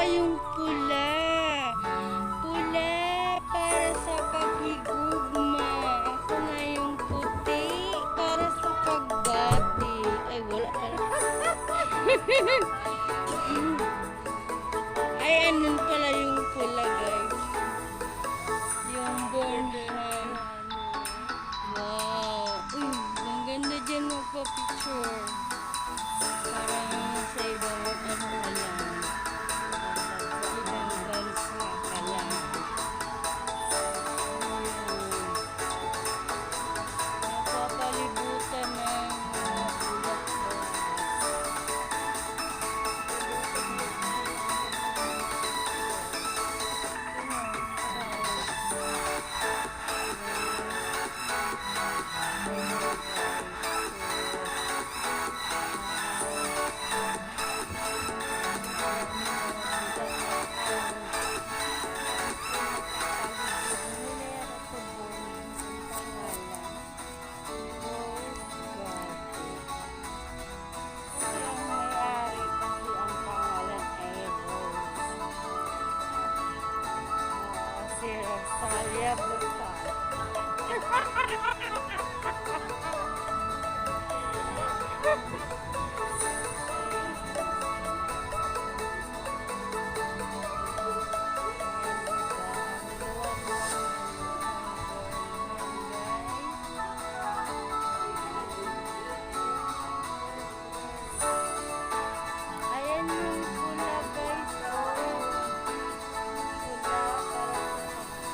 pa yung pula. Pula para sa paghigugma. Ako na yung puti para sa pagbati. Ay, wala pala. Ay, anun pala yung pula, guys. Yung Burnham. Wow. Uy, ang ganda dyan magpa-picture. Parang sa ibang ano ka lang. Sa ibang bansa ka lang. Napapalibutan ng mga bulaklak. Saya besar. Ayan yung pula, guys. Pula para sa pagbati.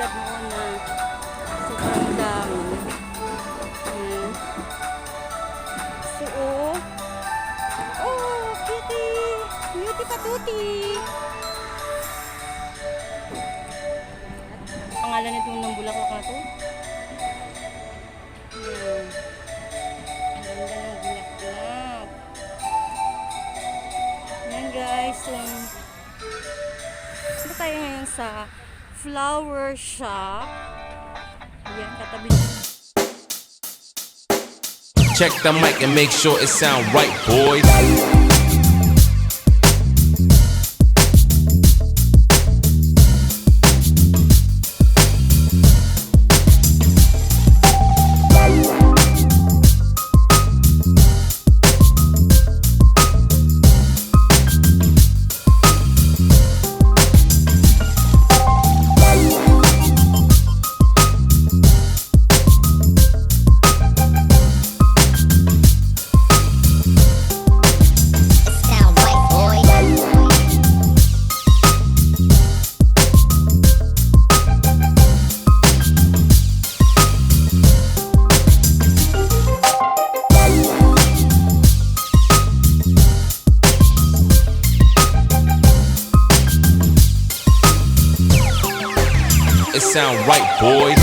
tulad noon na sobrang dami. Ayan. So, oh, cutie! Cutie patuti! Pangalan nito ng bulaklak na to? Ayan. Ang ganda ng bulaklak. Ayan guys, so, ito tayo ngayon sa flower shop. Ayan, katabi. Check the mic and make sure it sound right, boys. It sound right, boys.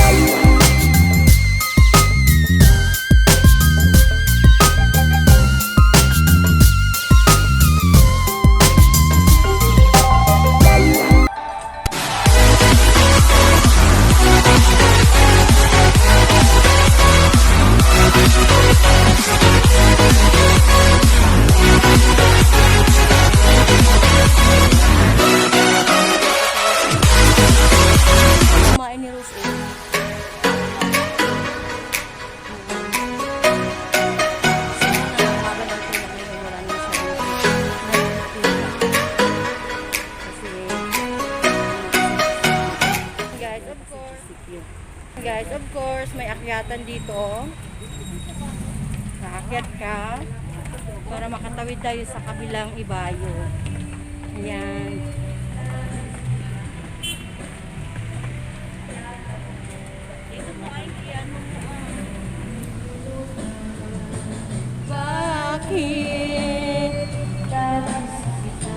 Kumain ni Rose. Guys, of course, may akyatan dito. Naakyat ka para makatawid tayo sa kabilang ibayo. Ayan. Bakit dapat kita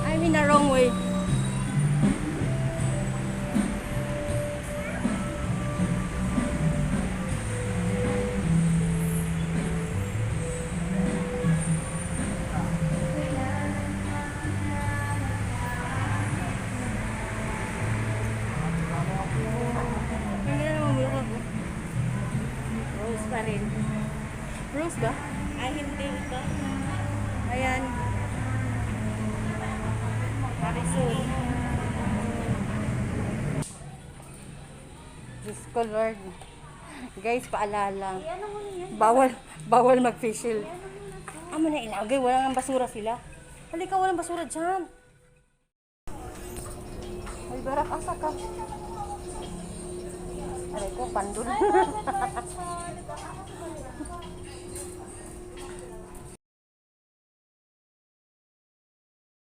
I'm in the wrong way. Rose pa rin. Rose ba? Ay, hindi ito. Ayan. Marisol. Diyos ko, Lord. Guys, paalala. Bawal mag-facial. Amo na ilagay. Walang basura sila. Halika, walang basura dyan. Ay, barak, asa ka. Aray ko, pandun.